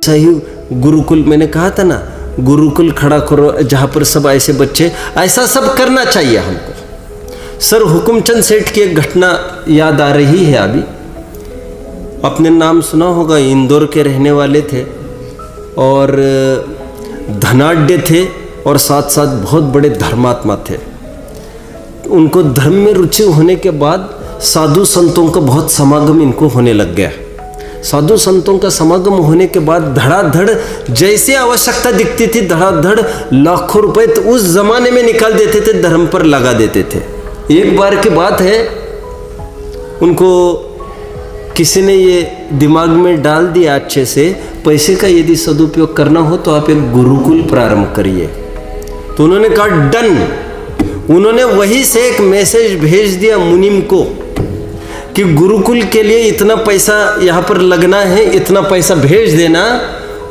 ऐसा ही गुरुकुल, मैंने कहा था ना, गुरुकुल खड़ा करो जहाँ पर सब ऐसे बच्चे, ऐसा सब करना चाहिए हमको। सर हुकुमचंद सेठ की एक घटना याद आ रही है अभी। आपने नाम सुना होगा, इंदौर के रहने वाले थे और धनाढ्य थे और साथ साथ बहुत बड़े धर्मात्मा थे। उनको धर्म में रुचि होने के बाद साधु संतों का बहुत समागम इनको होने लग गया। साधु संतों का समागम होने के बाद धड़ाधड़ जैसे आवश्यकता दिखती थी, धड़ाधड़ लाखों रुपए तो उस जमाने में निकाल देते थे, धर्म पर लगा देते थे। एक बार की बात है, उनको किसी ने ये दिमाग में डाल दिया अच्छे से, पैसे का यदि सदुपयोग करना हो तो आप एक गुरुकुल प्रारंभ करिए। तो उन्होंने कहा डन। उन्होंने वहीं से एक मैसेज भेज दिया मुनिम को कि गुरुकुल के लिए इतना पैसा यहाँ पर लगना है, इतना पैसा भेज देना।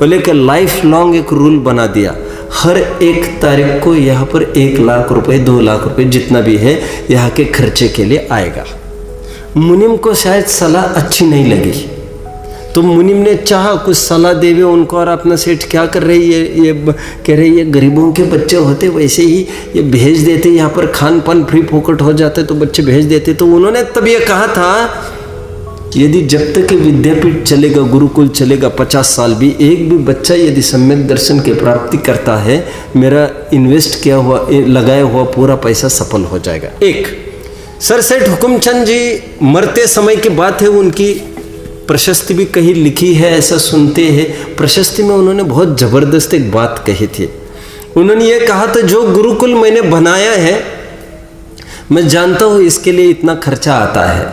बोले कि लाइफ लॉन्ग एक रूल बना दिया, हर एक तारीख को यहाँ पर 1 लाख रुपए 2 लाख रुपए जितना भी है यहाँ के खर्चे के लिए आएगा। मुनिम को शायद सलाह अच्छी नहीं लगी, तो मुनिम ने चाहा कुछ सलाह देवे उनको, और अपना सेठ क्या कर रही है, ये कह रही है गरीबों के बच्चे होते वैसे ही ये भेज देते, यहाँ पर खान पान फ्री फोकट हो जाते तो बच्चे भेज देते। तो उन्होंने तब ये कहा था यदि जब तक ये विद्यापीठ चलेगा, गुरुकुल चलेगा, 50 साल भी एक भी बच्चा यदि सम्यक दर्शन की प्राप्ति करता है, मेरा इन्वेस्ट किया हुआ लगाया हुआ पूरा पैसा सफल हो जाएगा। एक सर सेठ हुकुमचंद जी मरते समय की बात है, उनकी प्रशस्ति भी कहीं लिखी है, ऐसा सुनते हैं। प्रशस्ति में उन्होंने बहुत ज़बरदस्त एक बात कही थी। उन्होंने ये कहा था जो गुरुकुल मैंने बनाया है, मैं जानता हूँ इसके लिए इतना खर्चा आता है,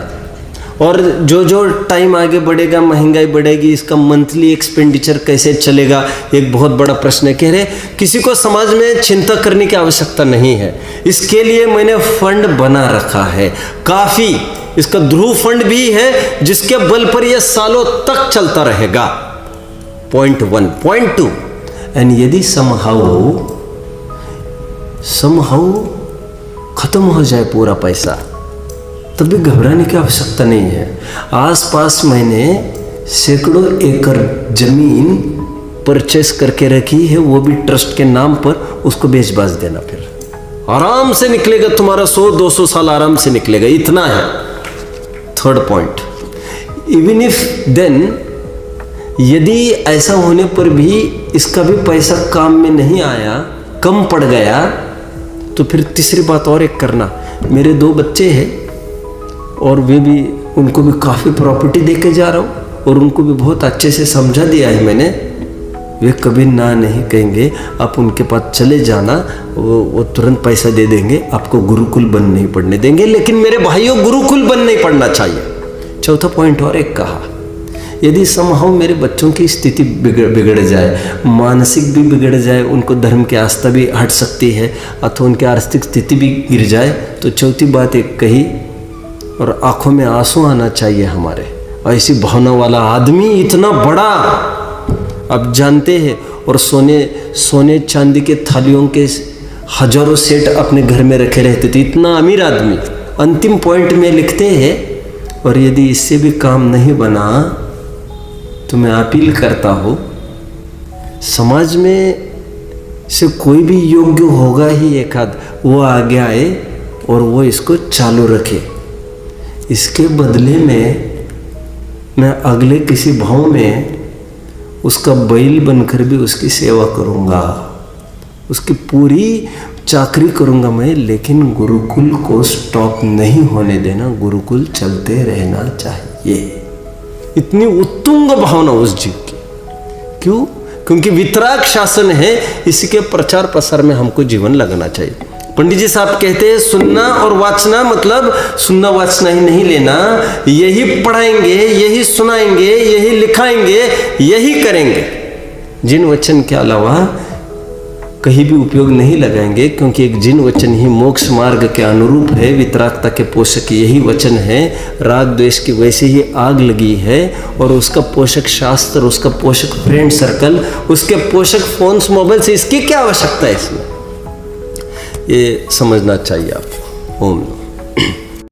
और जो जो टाइम आगे बढ़ेगा महंगाई बढ़ेगी, इसका मंथली एक्सपेंडिचर कैसे चलेगा, एक बहुत बड़ा प्रश्न है। कह रहे किसी को समाज में चिंता करने की आवश्यकता नहीं है, इसके लिए मैंने फंड बना रखा है काफ़ी। इसका ध्रुव फंड भी है जिसके बल पर यह सालों तक चलता रहेगा। पॉइंट 1। पॉइंट 2, एंड यदि समहाउ खत्म हो जाए पूरा पैसा, तब भी घबराने की आवश्यकता नहीं है। आसपास मैंने सैकड़ों एकड़ जमीन परचेस करके रखी है, वो भी ट्रस्ट के नाम पर, उसको बेच बाज देना, फिर आराम से निकलेगा तुम्हारा 100-200 साल आराम से निकलेगा, इतना है। Third point, even if then, यदि ऐसा होने पर भी इसका भी पैसा काम में नहीं आया, कम पड़ गया, तो फिर तीसरी बात और एक करना। मेरे 2 बच्चे हैं और वे भी, उनको भी काफ़ी प्रॉपर्टी देके जा रहा हूँ और उनको भी बहुत अच्छे से समझा दिया है मैंने। वे कभी ना नहीं कहेंगे, आप उनके पास चले जाना, वो तुरंत पैसा दे देंगे, आपको गुरुकुल बंद नहीं पड़ने देंगे। लेकिन मेरे भाइयों, गुरुकुल बंद नहीं पड़ना चाहिए। चौथा पॉइंट और एक कहा, यदि समहाउ मेरे बच्चों की स्थिति बिगड़ जाए, मानसिक भी बिगड़ जाए, उनको धर्म की आस्था भी हट सकती है, अथवा उनकी आर्थिक स्थिति भी गिर जाए, तो चौथी बात एक कही, और आंखों में आंसू आना चाहिए हमारे। ऐसी भावना वाला आदमी इतना बड़ा, आप जानते हैं, और सोने चांदी के थालियों के हजारों सेट अपने घर में रखे रहते थे, इतना अमीर आदमी। अंतिम पॉइंट में लिखते हैं, और यदि इससे भी काम नहीं बना तो मैं अपील करता हूँ, समाज में से कोई भी योग्य होगा ही एक आध, वो आगे आए और वो इसको चालू रखे। इसके बदले में मैं अगले किसी भाव में उसका बैल बनकर भी उसकी सेवा करूँगा, उसकी पूरी चाकरी करूँगा मैं, लेकिन गुरुकुल को स्टॉप नहीं होने देना, गुरुकुल चलते रहना चाहिए। इतनी उत्तुंग भावना उस जीव की। क्यों? क्योंकि वितराग शासन है, इसके प्रचार प्रसार में हमको जीवन लगना चाहिए। पंडित जी साहब कहते हैं सुनना और वाचना, मतलब सुनना वाचना ही नहीं लेना, यही पढ़ाएंगे, यही सुनाएंगे, यही लिखाएंगे, यही करेंगे। जिन वचन के अलावा कहीं भी उपयोग नहीं लगाएंगे, क्योंकि एक जिन वचन ही मोक्ष मार्ग के अनुरूप है, वितरागता के पोषक यही वचन है। राग द्वेष की वैसे ही आग लगी है, और उसका पोषक शास्त्र, उसका पोषक फ्रेंड सर्कल, उसके पोषक फोन्स मोबाइल से, इसकी क्या आवश्यकता है इसमें, ये समझना चाहिए आपको। ओम।